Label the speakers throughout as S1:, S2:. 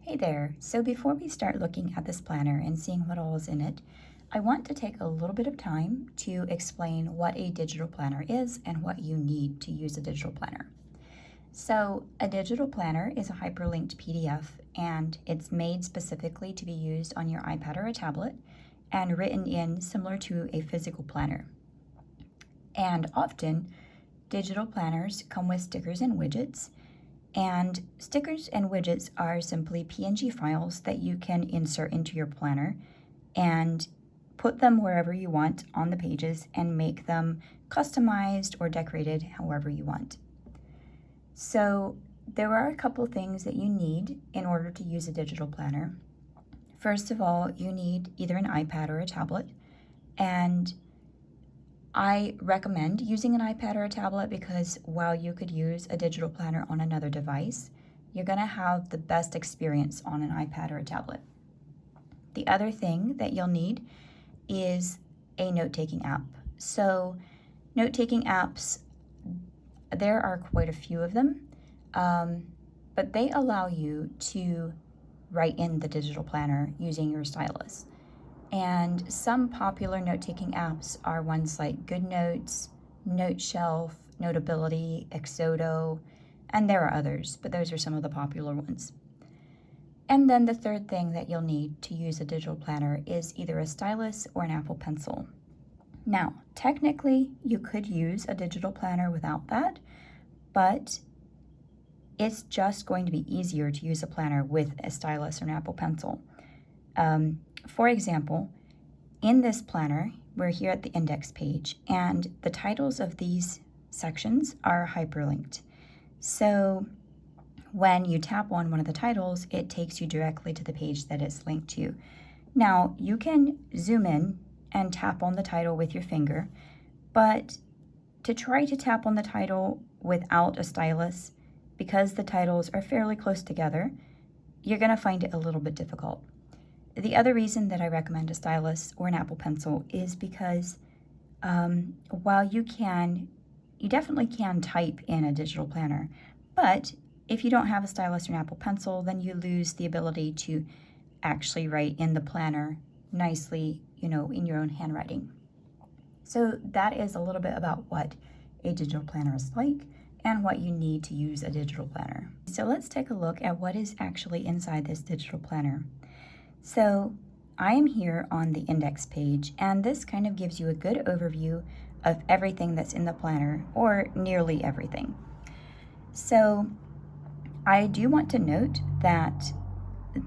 S1: Hey there. So before we start looking at this planner and seeing what all is in it, I want to take a little bit of time to explain what a digital planner is and what you need to use a digital planner. So a digital planner is a hyperlinked PDF, and it's made specifically to be used on your iPad or a tablet and written in similar to a physical planner. And often, digital planners come with stickers and widgets. And stickers and widgets are simply PNG files that you can insert into your planner and put them wherever you want on the pages and make them customized or decorated however you want. So there are a couple things that you need in order to use a digital planner. First of all, you need either an iPad or a tablet, and I recommend using an iPad or a tablet because while you could use a digital planner on another device, you're going to have the best experience on an iPad or a tablet. The other thing that you'll need is a note-taking app. So note-taking apps, there are quite a few of them, but they allow you to write in the digital planner using your stylus. And some popular note-taking apps are ones like GoodNotes, NoteShelf, Notability, Exodo, and there are others, but those are some of the popular ones. And then the third thing that you'll need to use a digital planner is either a stylus or an Apple Pencil. Now, technically, you could use a digital planner without that, but it's just going to be easier to use a planner with a stylus or an Apple Pencil. For example, in this planner, we're here at the index page, and the titles of these sections are hyperlinked. So when you tap on one of the titles, it takes you directly to the page that it's linked to. Now, you can zoom in and tap on the title with your finger, but to try to tap on the title without a stylus, because the titles are fairly close together, you're going to find it a little bit difficult. The other reason that I recommend a stylus or an Apple Pencil is because while you definitely can type in a digital planner, but if you don't have a stylus or an Apple Pencil, then you lose the ability to actually write in the planner nicely, in your own handwriting. So that is a little bit about what a digital planner is like and what you need to use a digital planner. So let's take a look at what is actually inside this digital planner. So I am here on the index page, and this kind of gives you a good overview of everything that's in the planner, or nearly everything. So I do want to note that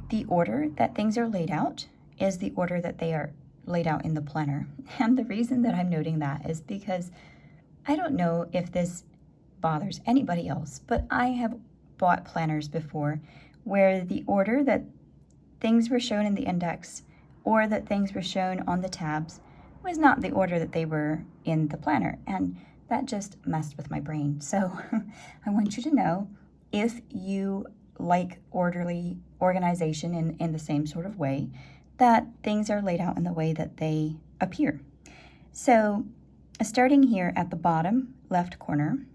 S1: the order that things are laid out is the order that they are laid out in the planner. And the reason that I'm noting that is because I don't know if this bothers anybody else, but I have bought planners before where the order that things were shown in the index or that things were shown on the tabs was not the order that they were in the planner, and that just messed with my brain. So I want you to know, if you like orderly organization in the same sort of way, that things are laid out in the way that they appear. So starting here at the bottom left corner,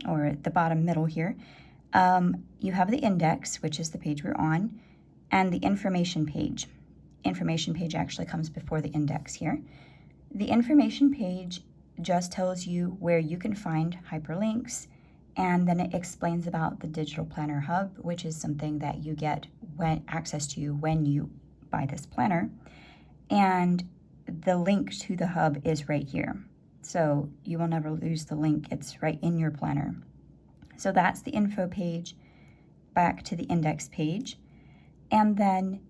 S1: or at the bottom middle here, you have the index, which is the page we're on, and the information page. Information page actually comes before the index here. The information page just tells you where you can find hyperlinks, and then it explains about the Digital Planner Hub, which is something that you get access to when you buy this planner. And the link to the hub is right here. So you will never lose the link. It's right in your planner. So that's the info page, back to the index page. And then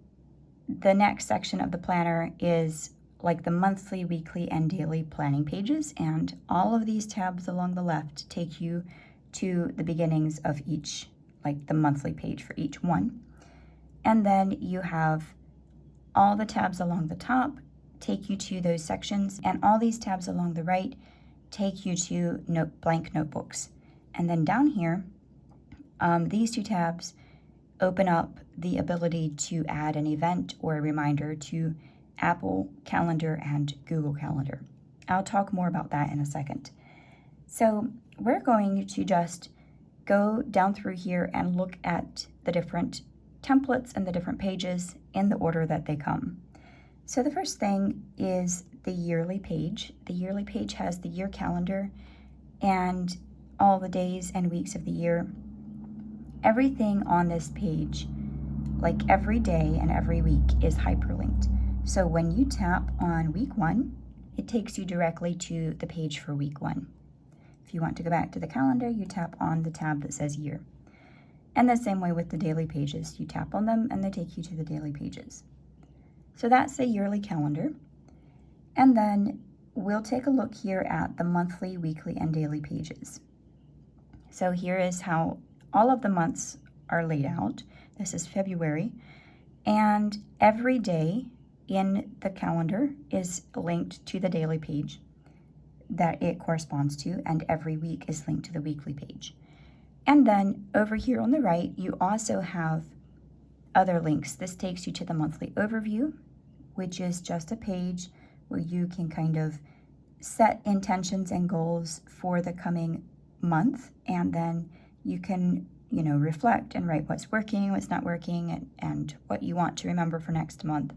S1: the next section of the planner is like the monthly, weekly, and daily planning pages. And all of these tabs along the left take you to the beginnings of each, like the monthly page for each one. And then you have all the tabs along the top take you to those sections, and all these tabs along the right take you to blank notebooks. And then down here, these two tabs open up the ability to add an event or a reminder to Apple Calendar and Google Calendar. I'll talk more about that in a second. So we're going to just go down through here and look at the different templates and the different pages in the order that they come. So the first thing is the yearly page. The yearly page has the year calendar and all the days and weeks of the year. Everything on this page, like every day and every week, is hyperlinked. So when you tap on week 1, it takes you directly to the page for week 1. If you want to go back to the calendar, you tap on the tab that says year. And the same way with the daily pages. You tap on them and they take you to the daily pages. So that's the yearly calendar. And then we'll take a look here at the monthly, weekly, and daily pages. So here is how all of the months are laid out. This is February. And every day in the calendar is linked to the daily page that it corresponds to, and every week is linked to the weekly page. And then over here on the right, you also have other links. This takes you to the monthly overview, which is just a page where you can kind of set intentions and goals for the coming month, and then you can, reflect and write what's working, what's not working, and what you want to remember for next month.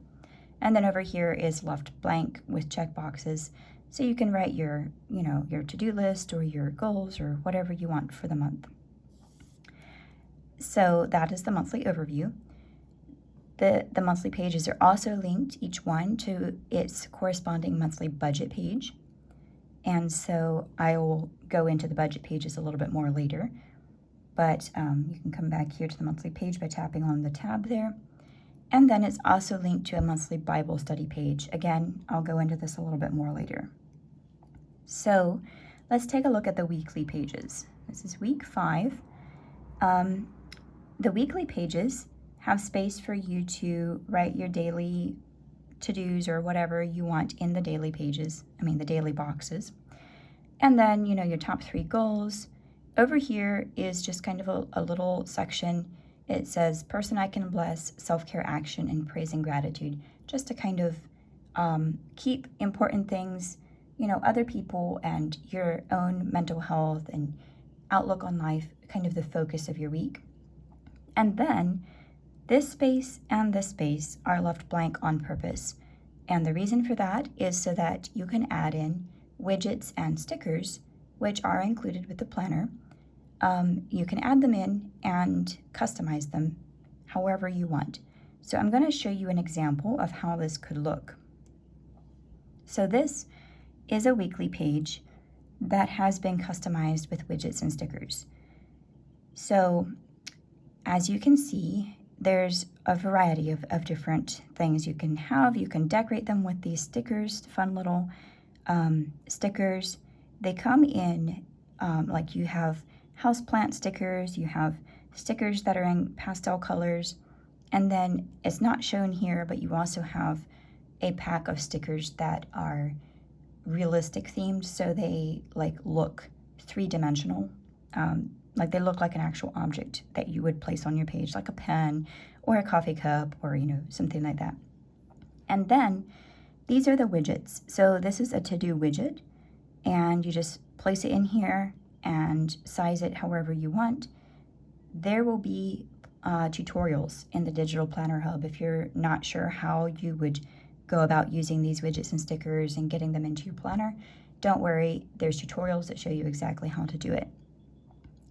S1: And then over here is left blank with check boxes, so you can write your to-do list or your goals or whatever you want for the month. So that is the monthly overview. The monthly pages are also linked, each one, to its corresponding monthly budget page. And so I will go into the budget pages a little bit more later. But you can come back here to the monthly page by tapping on the tab there. And then it's also linked to a monthly Bible study page. Again, I'll go into this a little bit more later. So let's take a look at the weekly pages. This is week 5. The weekly pages have space for you to write your daily to-dos or whatever you want in the daily pages, the daily boxes. And then, your top 3 goals. Over here is just kind of a little section. It says, person I can bless, self-care action, and praise and gratitude, just to kind of keep important things, other people and your own mental health and outlook on life, kind of the focus of your week. And then this space and this space are left blank on purpose. And the reason for that is so that you can add in widgets and stickers, which are included with the planner. You can add them in and customize them however you want. So I'm going to show you an example of how this could look. So this is a weekly page that has been customized with widgets and stickers. So as you can see, there's a variety of different things you can have. You can decorate them with these stickers, fun little stickers. They come in, like you have houseplant stickers, you have stickers that are in pastel colors, and then it's not shown here, but you also have a pack of stickers that are realistic themed, so they look 3-dimensional. They look like an actual object that you would place on your page, like a pen or a coffee cup or, something like that. And then these are the widgets. So this is a to-do widget, and you just place it in here and size it however you want. There will be tutorials in the Digital Planner Hub if you're not sure how you would go about using these widgets and stickers and getting them into your planner. Don't worry, there's tutorials that show you exactly how to do it.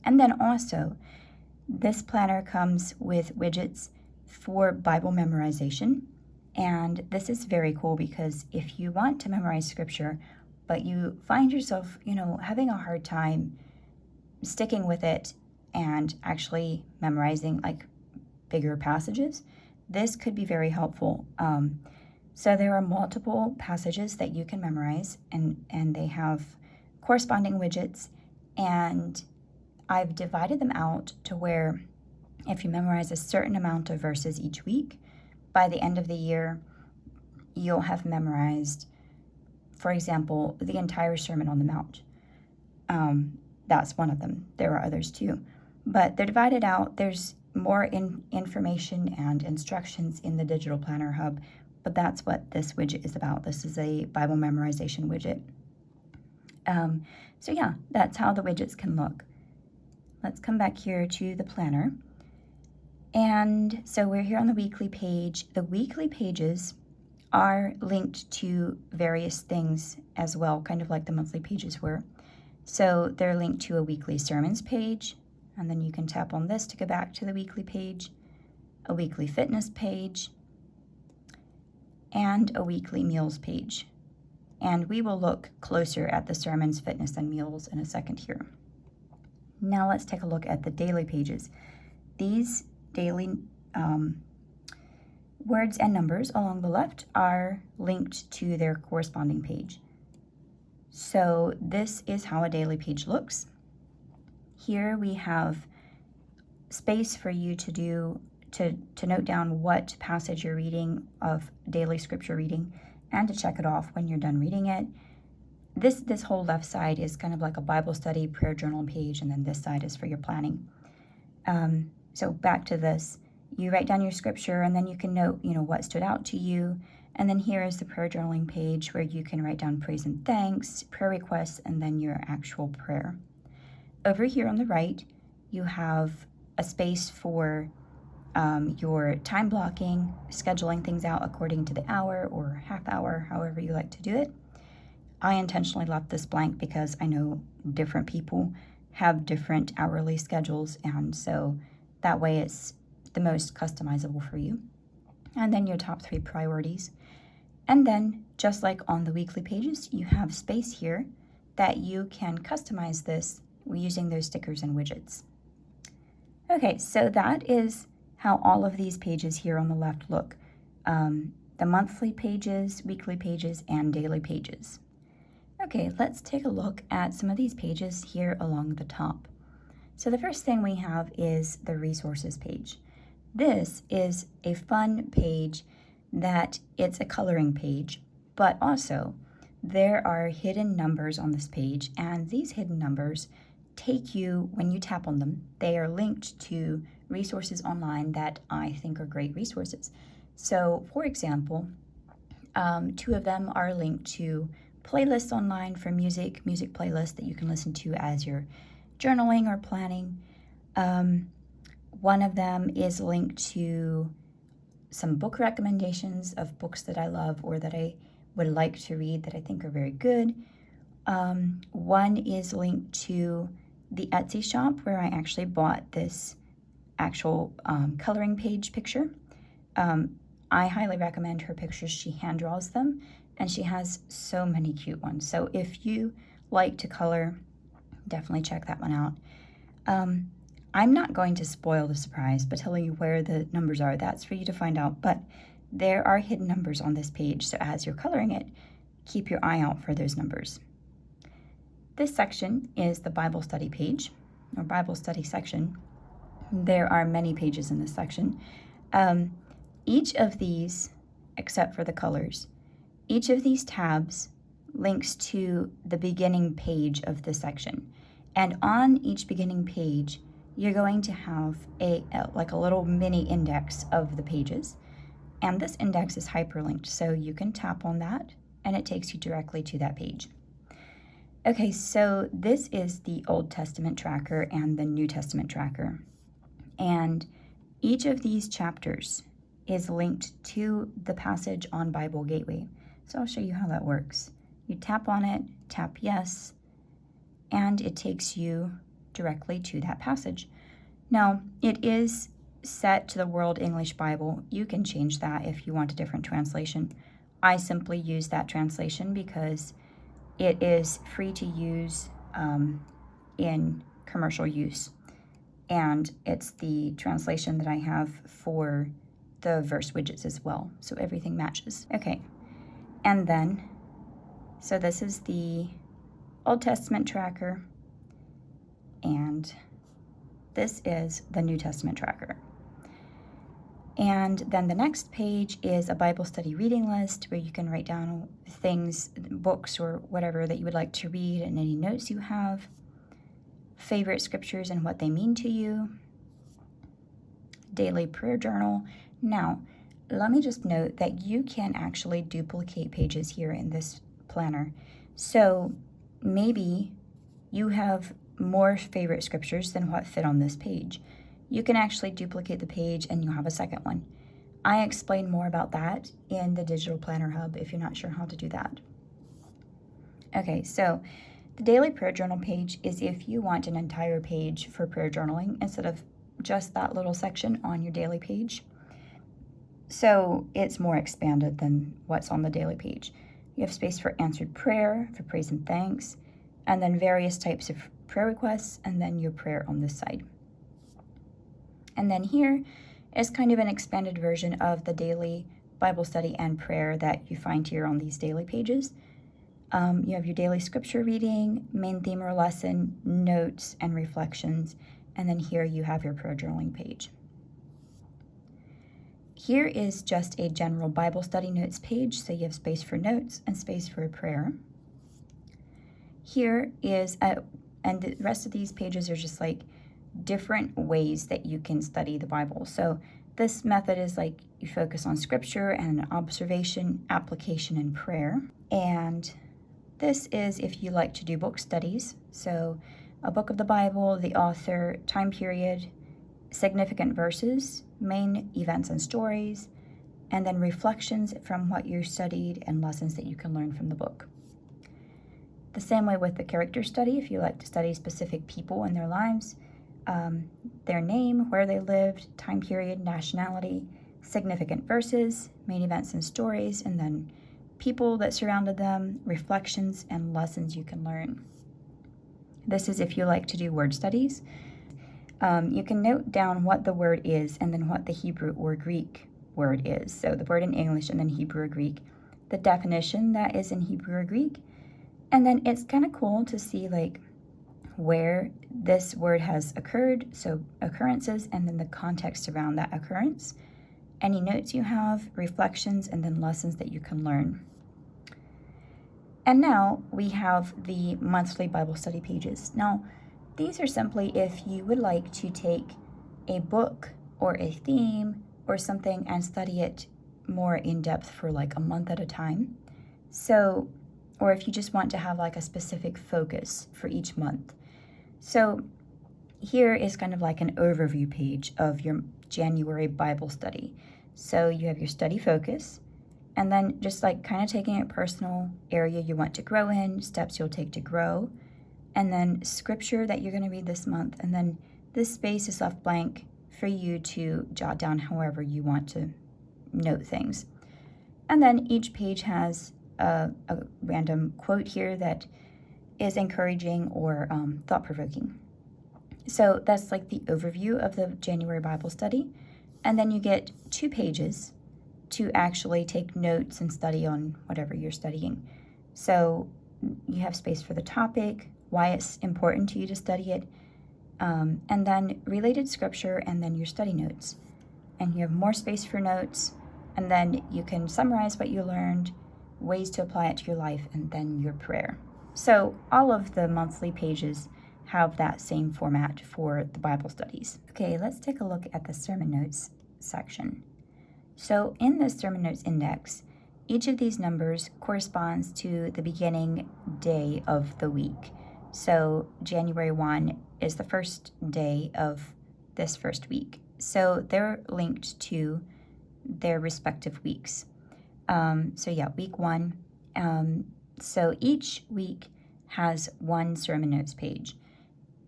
S1: And then also, this planner comes with widgets for Bible memorization. And this is very cool because if you want to memorize scripture, but you find yourself, having a hard time sticking with it and actually memorizing bigger passages, this could be very helpful. So there are multiple passages that you can memorize, and they have corresponding widgets, and I've divided them out to where if you memorize a certain amount of verses each week, by the end of the year, you'll have memorized, for example, the entire Sermon on the Mount. That's one of them. There are others too. But they're divided out. There's more information and instructions in the Digital Planner Hub, but that's what this widget is about. This is a Bible memorization widget. So yeah, that's how the widgets can look. Let's come back here to the planner. And so we're here on the weekly page. The weekly pages are linked to various things as well, kind of like the monthly pages were. So they're linked to a weekly sermons page, and then you can tap on this to go back to the weekly page, a weekly fitness page, and a weekly meals page. And we will look closer at the sermons, fitness, and meals in a second here. Now let's take a look at the daily pages. These daily words and numbers along the left are linked to their corresponding page. So this is how a daily page looks. Here we have space for you to note down what passage you're reading of daily scripture reading and to check it off when you're done reading it. This whole left side is kind of like a Bible study prayer journal page, and then this side is for your planning. So back to this, you write down your scripture, and then you can note, what stood out to you. And then here is the prayer journaling page where you can write down praise and thanks, prayer requests, and then your actual prayer. Over here on the right, you have a space for your time blocking, scheduling things out according to the hour or half hour, however you like to do it. I intentionally left this blank because I know different people have different hourly schedules, and so that way it's the most customizable for you. And then your top 3 priorities. And then, just like on the weekly pages, you have space here that you can customize this using those stickers and widgets. Okay, so that is how all of these pages here on the left look. The monthly pages, weekly pages, and daily pages. Okay, let's take a look at some of these pages here along the top. So the first thing we have is the resources page. This is a fun page that it's a coloring page, but also there are hidden numbers on this page, and these hidden numbers take you, when you tap on them, they are linked to resources online that I think are great resources. So for example, 2 of them are linked to playlists online for music playlists that you can listen to as you're journaling or planning. One of them is linked to some book recommendations of books that I love or that I would like to read that I think are very good. One is linked to the Etsy shop where I actually bought this actual coloring page picture. I highly recommend her pictures. She hand draws them, and she has so many cute ones. So if you like to color, definitely check that one out. I'm not going to spoil the surprise by telling you where the numbers are. That's for you to find out, but there are hidden numbers on this page, so as you're coloring it, keep your eye out for those numbers. This section is the Bible study page, or Bible study section. There are many pages in this section. Each of these, except for the colors, each of these tabs links to the beginning page of this section. And on each beginning page, you're going to have a little mini index of the pages. And this index is hyperlinked, so you can tap on that and it takes you directly to that page. Okay, so this is the Old Testament tracker and the New Testament tracker. And each of these chapters is linked to the passage on Bible Gateway. So I'll show you how that works. You tap on it, tap yes, and it takes you directly to that passage. Now, it is set to the World English Bible. You can change that if you want a different translation. I simply use that translation because it is free to use in commercial use. And it's the translation that I have for the verse widgets as well. So everything matches. Okay, and then, so this is the Old Testament tracker, and this is the New Testament tracker. And then the next page is a Bible study reading list where you can write down things, books, or whatever that you would like to read and any notes you have, favorite scriptures and what they mean to you, daily prayer journal. Now, let me just note that you can actually duplicate pages here in this planner. So maybe you have more favorite scriptures than what fit on this page. you can actually duplicate the page and you'll have a second one. I explain more about that in the Digital Planner Hub if you're not sure how to do that. Okay, so the daily prayer journal page is if you want an entire page for prayer journaling instead of just that little section on your daily page. So it's more expanded than what's on the daily page. You have space for answered prayer, for praise and thanks, and then various types of prayer requests, and then your prayer on this side. And then here is kind of an expanded version of the daily Bible study and prayer that you find here on these daily pages. You have your daily scripture reading, main theme or lesson, notes and reflections, and then here you have your prayer journaling page. Here is just a general Bible study notes page, so you have space for notes and space for a prayer. Here is, and the rest of these pages are just like different ways that you can study the Bible. So this method is like you focus on scripture and observation, application, and prayer. And this is if you like to do book studies. So a book of the Bible, the author, time period, significant verses, main events and stories, and then reflections from what you studied and lessons that you can learn from the book. The same way with the character study, if you like to study specific people and their lives, their name, where they lived, time period, nationality, significant verses, main events and stories, and then people that surrounded them, reflections, and lessons you can learn. This is if you like to do word studies. You can note down what the word is and then what the Hebrew or Greek word is. So the word in English and then Hebrew or Greek, the definition that is in Hebrew or Greek. And then it's kind of cool to see like where this word has occurred, so occurrences, and then the context around that occurrence, any notes you have, reflections, and then lessons that you can learn. And now we have the monthly Bible study pages. Now, these are simply if you would like to take a book or a theme or something and study it more in depth for like a month at a time. So, or if you just want to have like a specific focus for each month. So here is kind of like an overview page of your January Bible study. So you have your study focus, and then just like kind of taking a personal area you want to grow in, steps you'll take to grow, and then scripture that you're going to read this month. And then this space is left blank for you to jot down however you want to note things. And then each page has a random quote here that is encouraging or thought-provoking. So that's like the overview of the January Bible study. And then you get 2 pages to actually take notes and study on whatever you're studying. So you have space for the topic, why it's important to you to study it, and then related scripture, and then your study notes. And you have more space for notes, and then you can summarize what you learned, ways to apply it to your life, and then your prayer. So all of the monthly pages have that same format for the Bible studies. Okay, let's take a look at the sermon notes section. So in the sermon notes index, each of these numbers corresponds to the beginning day of the week. So January 1 is the first day of this first week. So they're linked to their respective weeks. Week 1. So each week has one sermon notes page.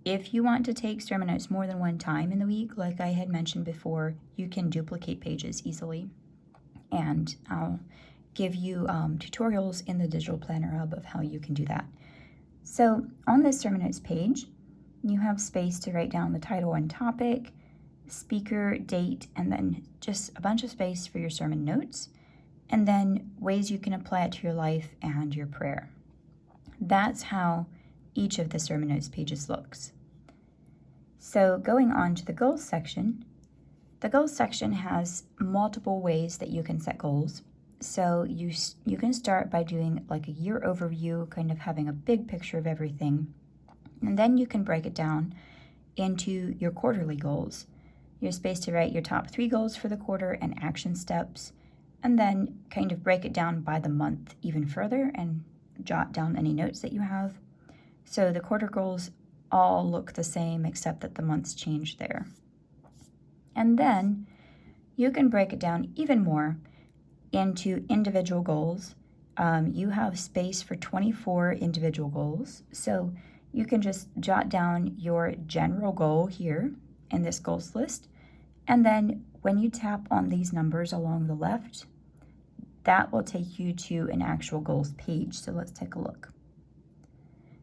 S1: If you want to take sermon notes more than one time in the week, like I had mentioned before, you can duplicate pages easily. And I'll give you tutorials in the Digital Planner Hub of how you can do that. So on this sermon notes page, you have space to write down the title and topic, speaker, date, and then just a bunch of space for your sermon notes, and then ways you can apply it to your life and your prayer. That's how each of the sermon notes pages looks. So going on to the goals section, the goals section has multiple ways that you can set goals. So you can start by doing like a year overview, kind of having a big picture of everything. And then you can break it down into your quarterly goals. You have space to write your top 3 goals for the quarter and action steps, and then kind of break it down by the month even further and jot down any notes that you have. So the quarter goals all look the same except that the months change there. And then you can break it down even more into individual goals. You have space for 24 individual goals. So you can just jot down your general goal here in this goals list. And then when you tap on these numbers along the left, that will take you to an actual goals page. So let's take a look.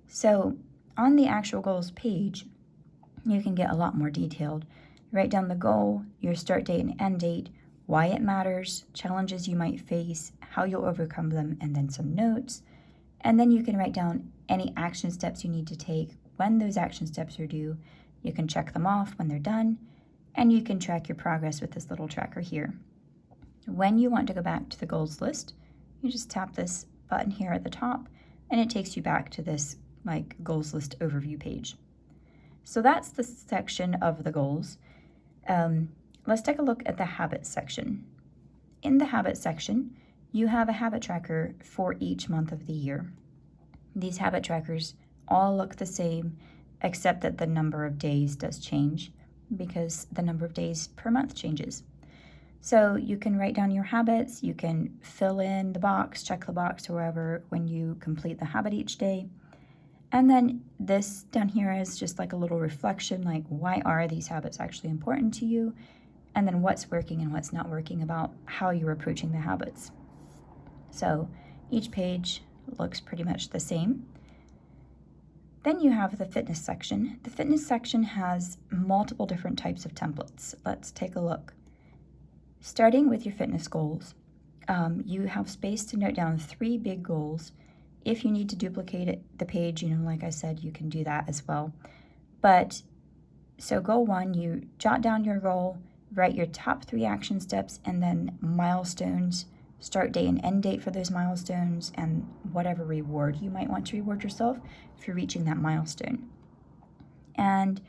S1: So on the actual goals page, you can get a lot more detailed. Write down the goal, your start date and end date, why it matters, challenges you might face, how you'll overcome them, and then some notes. And then you can write down any action steps you need to take, when those action steps are due. You can check them off when they're done, and you can track your progress with this little tracker here. When you want to go back to the goals list, you just tap this button here at the top, and it takes you back to this goals list overview page. So that's the section of the goals. Let's take a look at the habits section. In the habits section, you have a habit tracker for each month of the year. These habit trackers all look the same, except that the number of days does change because the number of days per month changes. So you can write down your habits, you can fill in the box, check the box or wherever when you complete the habit each day. And then this down here is just like a little reflection, like why are these habits actually important to you? And then what's working and what's not working about how you're approaching the habits. So each page looks pretty much the same. Then you have the fitness section. The fitness section has multiple different types of templates. Let's take a look. Starting with your fitness goals, you have space to note down 3 big goals. If you need to duplicate the page, like I said, you can do that as well. But so goal 1, you jot down your goal, write your top 3 action steps, and then milestones, start date and end date for those milestones, and whatever reward you might want to reward yourself if you're reaching that milestone. And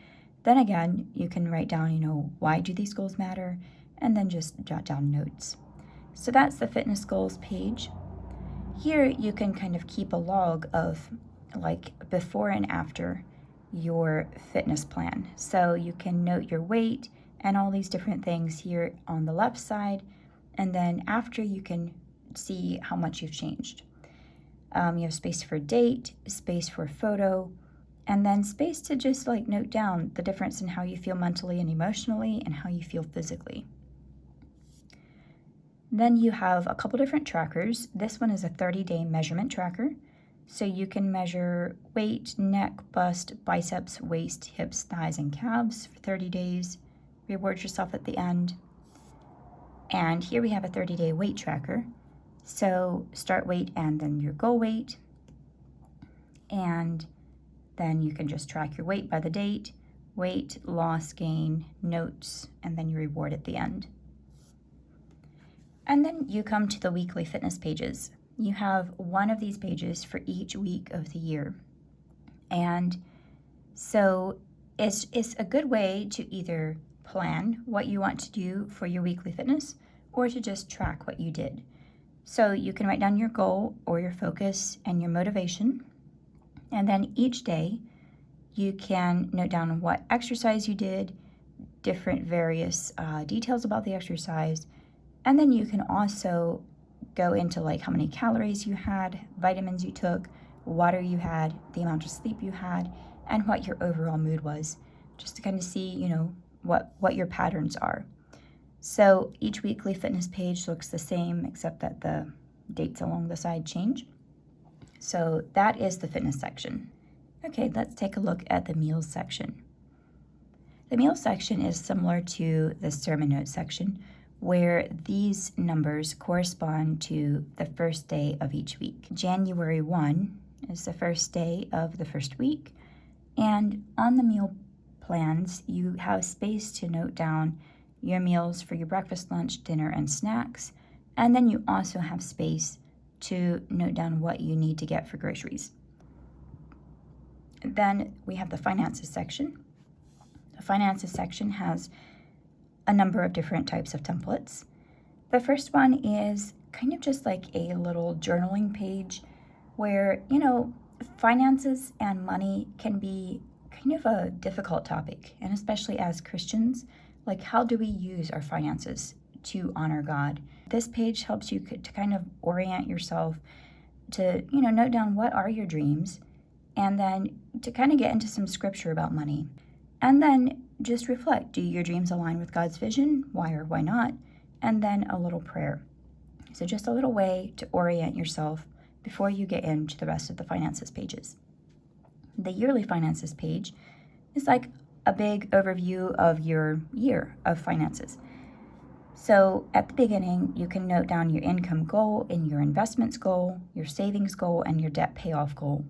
S1: then again, you can write down, why do these goals matter, and then just jot down notes. So that's the fitness goals page. Here you can kind of keep a log of before and after your fitness plan. So you can note your weight and all these different things here on the left side, and then after you can see how much you've changed. You have space for date, space for photo, and then space to just note down the difference in how you feel mentally and emotionally and how you feel physically. Then you have a couple different trackers. This one is a 30-day measurement tracker. So you can measure weight, neck, bust, biceps, waist, hips, thighs, and calves for 30 days. Reward yourself at the end. And here we have a 30-day weight tracker. So start weight and then your goal weight. And then you can just track your weight by the date, weight, loss, gain, notes, and then your reward at the end. And then you come to the weekly fitness pages. You have one of these pages for each week of the year. And so it's a good way to either plan what you want to do for your weekly fitness or to just track what you did. So you can write down your goal or your focus and your motivation. And then each day you can note down what exercise you did, different various details about the exercise. And then you can also go into how many calories you had, vitamins you took, water you had, the amount of sleep you had, and what your overall mood was, just to kind of see, what your patterns are. So each weekly fitness page looks the same, except that the dates along the side change. So that is the fitness section. Okay, let's take a look at the meals section. The meals section is similar to the sermon notes section, where these numbers correspond to the first day of each week. January 1 is the first day of the first week, and on the meal plans, you have space to note down your meals for your breakfast, lunch, dinner, and snacks, and then you also have space to note down what you need to get for groceries. Then we have the finances section. The finances section has a number of different types of templates. The first one is kind of just like a little journaling page where, finances and money can be kind of a difficult topic. And especially as Christians, like how do we use our finances to honor God? This page helps you to kind of orient yourself to, note down what are your dreams, and then to kind of get into some scripture about money. And then just reflect, do your dreams align with God's vision? Why or why not? And then a little prayer. So just a little way to orient yourself before you get into the rest of the finances pages. The yearly finances page is like a big overview of your year of finances. So at the beginning, you can note down your income goal and your investments goal, your savings goal, and your debt payoff goal.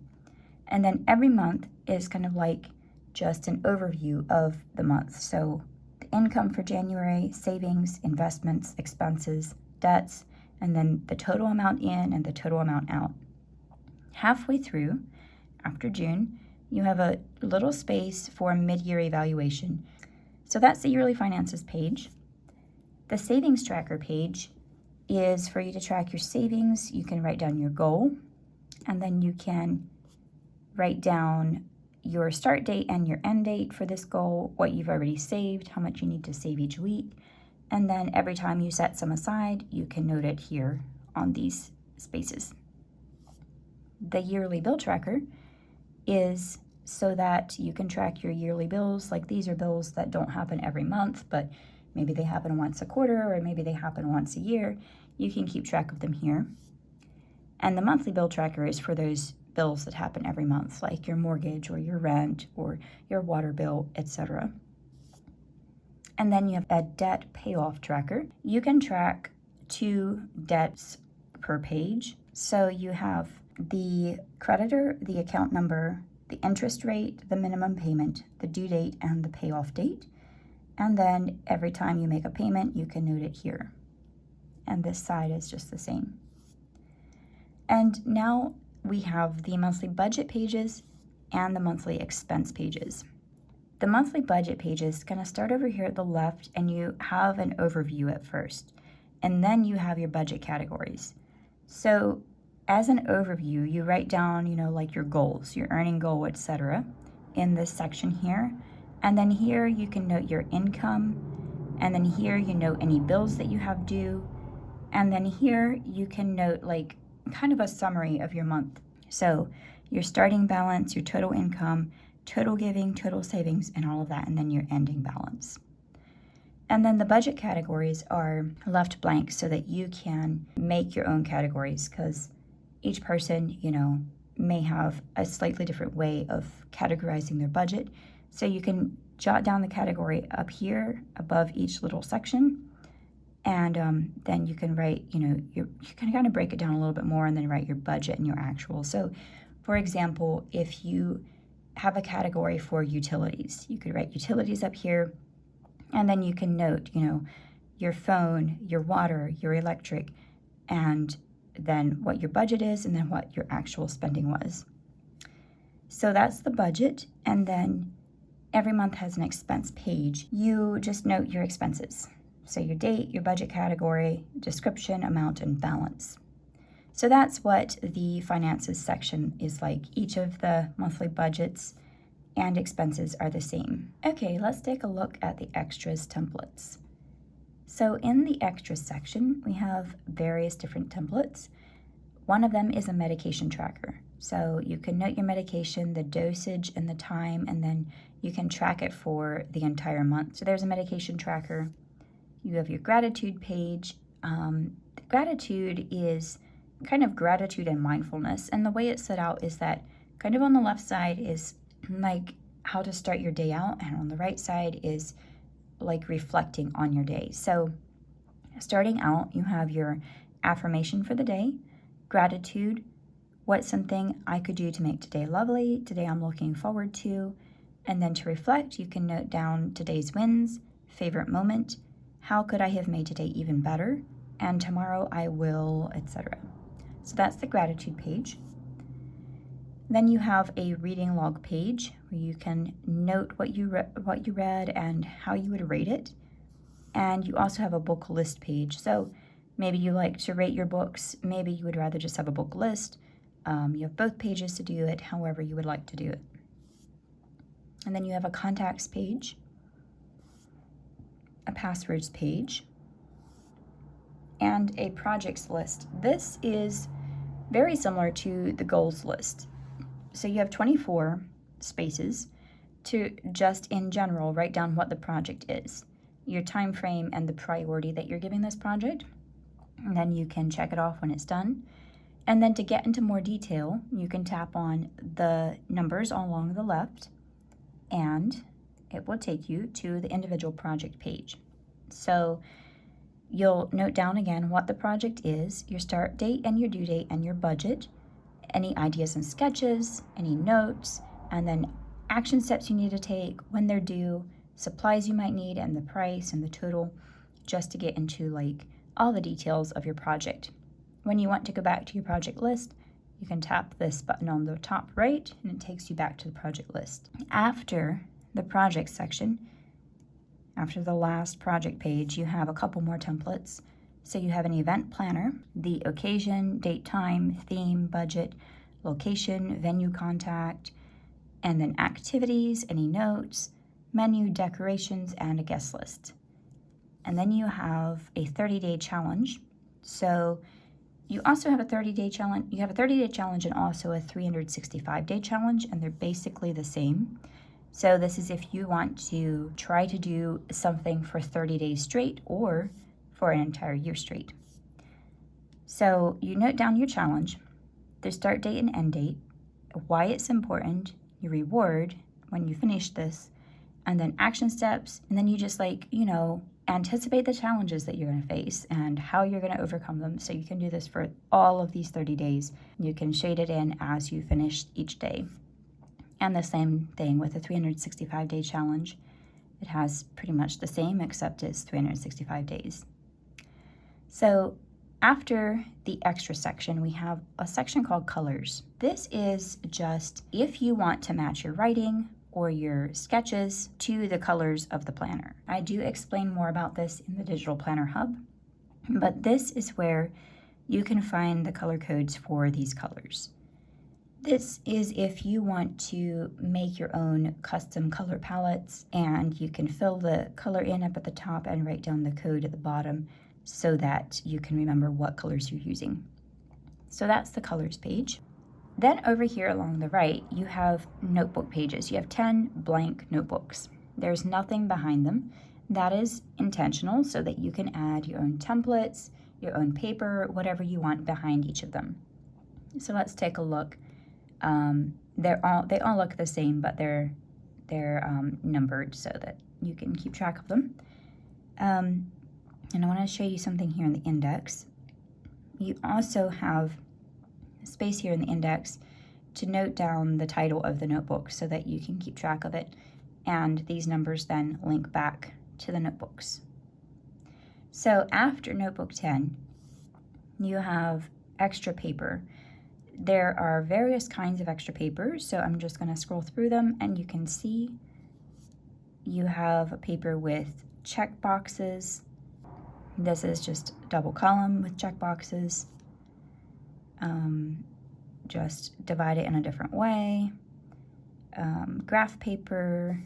S1: And then every month is kind of like just an overview of the month. So the income for January, savings, investments, expenses, debts, and then the total amount in and the total amount out. Halfway through, after June, you have a little space for a mid-year evaluation. So that's the yearly finances page. The savings tracker page is for you to track your savings. You can write down your goal, and then you can write down your start date and your end date for this goal, what you've already saved, how much you need to save each week, and then every time you set some aside, you can note it here on these spaces. The yearly bill tracker is so that you can track your yearly bills. Like these are bills that don't happen every month, but maybe they happen once a quarter or maybe they happen once a year. You can keep track of them here. And the monthly bill tracker is for those bills that happen every month, like your mortgage or your rent or your water bill, etc. And then you have a debt payoff tracker. You can track 2 debts per page. So you have the creditor, the account number, the interest rate, the minimum payment, the due date, and the payoff date. And then every time you make a payment, you can note it here. And this side is just the same. And now we have the monthly budget pages and the monthly expense pages. The monthly budget pages kind of start over here at the left, and you have an overview at first. And then you have your budget categories. So as an overview, you write down, like your goals, your earning goal, etc. in this section here. And then here you can note your income. And then here you note any bills that you have due. And then here you can note like kind of a summary of your month. So your starting balance, your total income, total giving, total savings, and all of that, and then your ending balance. And then the budget categories are left blank so that you can make your own categories, because each person, may have a slightly different way of categorizing their budget. So you can jot down the category up here above each little section. And then you can write, you can kind of break it down a little bit more and then write your budget and your actual. So, for example, if you have a category for utilities, you could write utilities up here, and then you can note, your phone, your water, your electric, and then what your budget is, and then what your actual spending was. So that's the budget, and then every month has an expense page. You just note your expenses. So your date, your budget category, description, amount, and balance. So that's what the finances section is like. Each of the monthly budgets and expenses are the same. Okay, let's take a look at the extras templates. So in the extras section, we have various different templates. One of them is a medication tracker. So you can note your medication, the dosage, and the time, and then you can track it for the entire month. So there's a medication tracker. You have your gratitude page. Gratitude is kind of gratitude and mindfulness. And the way it's set out is that kind of on the left side is like how to start your day out, and on the right side is like reflecting on your day. So starting out, you have your affirmation for the day, gratitude, what's something I could do to make today lovely, today I'm looking forward to, and then to reflect, you can note down today's wins, favorite moment, how could I have made today even better, and tomorrow I will, etc. So that's the gratitude page. Then you have a reading log page where you can note what you read and how you would rate it. And you also have a book list page. So maybe you like to rate your books. Maybe you would rather just have a book list. You have both pages to do it, however you would like to do it. And then you have a contacts page. a passwords page, and a projects list. This is very similar to the goals list. So you have 24 spaces to just in general write down what the project is, your time frame, and the priority that you're giving this project. And then you can check it off when it's done. And then to get into more detail, you can tap on the numbers along the left, and it will take you to the individual project page. So you'll note down again what the project is, your start date and your due date and your budget, any ideas and sketches, any notes, and then action steps you need to take, when they're due, supplies you might need, and the price and the total, just to get into like all the details of your project. When you want to go back to your project list, you can tap this button on the top right and it takes you back to the project list. After the project section, after the last project page, you have a couple more templates. So you have an event planner, the occasion, date, time, theme, budget, location, venue contact, and then activities, any notes, menu, decorations, and a guest list. And then you have a 30-day challenge. So you also have a 30-day challenge. You have a 30-day challenge and also a 365-day challenge, and they're basically the same. So this is if you want to try to do something for 30 days straight or for an entire year straight. So you note down your challenge, the start date and end date, why it's important, your reward when you finish this, and then action steps, and then you just anticipate the challenges that you're going to face and how you're going to overcome them. So you can do this for all of these 30 days. You can shade it in as you finish each day. And the same thing with the 365-day challenge. It has pretty much the same, except it's 365 days. So after the extra section, we have a section called colors. This is just if you want to match your writing or your sketches to the colors of the planner. I do explain more about this in the Digital Planner Hub, but this is where you can find the color codes for these colors. This is if you want to make your own custom color palettes, and you can fill the color in up at the top and write down the code at the bottom so that you can remember what colors you're using. So that's the colors page. Then over here along the right, you have notebook pages. You have 10 blank notebooks. There's nothing behind them. That is intentional so that you can add your own templates, your own paper, whatever you want behind each of them. So let's take a look. They all look the same, but they're numbered so that you can keep track of them. And I want to show you something here in the index. You also have space here in the index to note down the title of the notebook so that you can keep track of it, and these numbers then link back to the notebooks. So after notebook 10, you have extra paper. There are various kinds of extra paper, so I'm just going to scroll through them, and you can see you have a paper with check boxes. This is just double column with check boxes. Just divide it in a different way. Graph paper,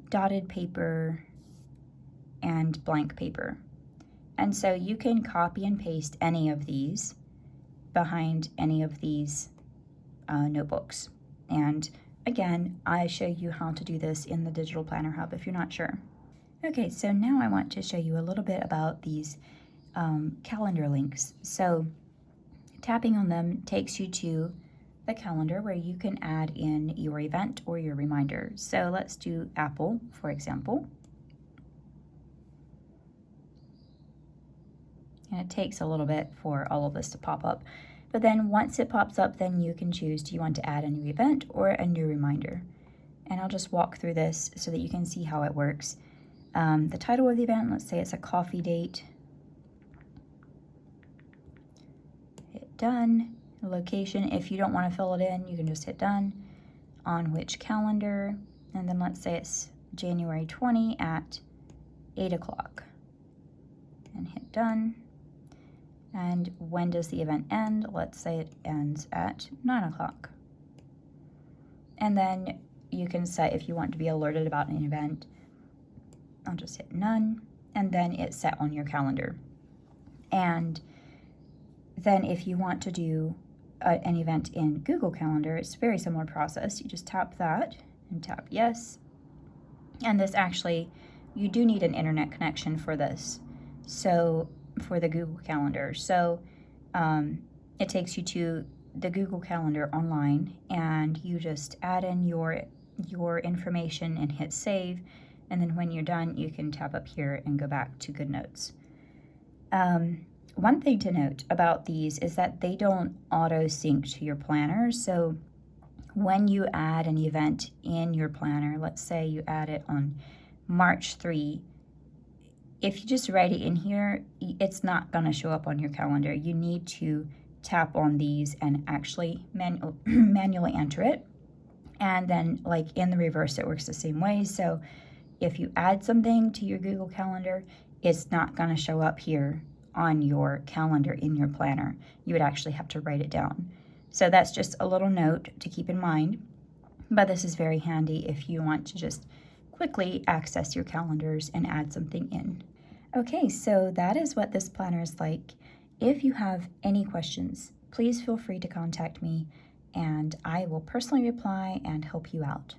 S1: dotted paper, and blank paper. And so you can copy and paste any of these behind any of these notebooks. And again, I show you how to do this in the Digital Planner Hub if you're not sure. Okay, so now I want to show you a little bit about these calendar links. So tapping on them takes you to the calendar where you can add in your event or your reminder. So let's do Apple, for example. And it takes a little bit for all of this to pop up. But then once it pops up, then you can choose, do you want to add a new event or a new reminder? And I'll just walk through this so that you can see how it works. The title of the event, let's say it's a coffee date. Hit done. Location, if you don't want to fill it in, you can just hit done. On which calendar, and then let's say it's January 20 at 8 o'clock. And hit done. And when does the event end? Let's say it ends at 9 o'clock. And then you can set if you want to be alerted about an event. I'll just hit none, and then it's set on your calendar. And then if you want to do an event in Google Calendar, it's a very similar process. You just tap that and tap yes. And this actually, you do need an internet connection for this. So for the Google Calendar. So it takes you to the Google Calendar online, and you just add in your information and hit save. And then when you're done, you can tap up here and go back to GoodNotes. One thing to note about these is that they don't auto sync to your planner. So when you add an event in your planner, let's say you add it on March 3, if you just write it in here, it's not going to show up on your calendar. You need to tap on these and actually manually enter it. And then like in the reverse, it works the same way. So if you add something to your Google Calendar, it's not going to show up here on your calendar in your planner. You would actually have to write it down. So that's just a little note to keep in mind, but this is very handy if you want to just quickly access your calendars and add something in. Okay, so that is what this planner is like. If you have any questions, please feel free to contact me, and I will personally reply and help you out.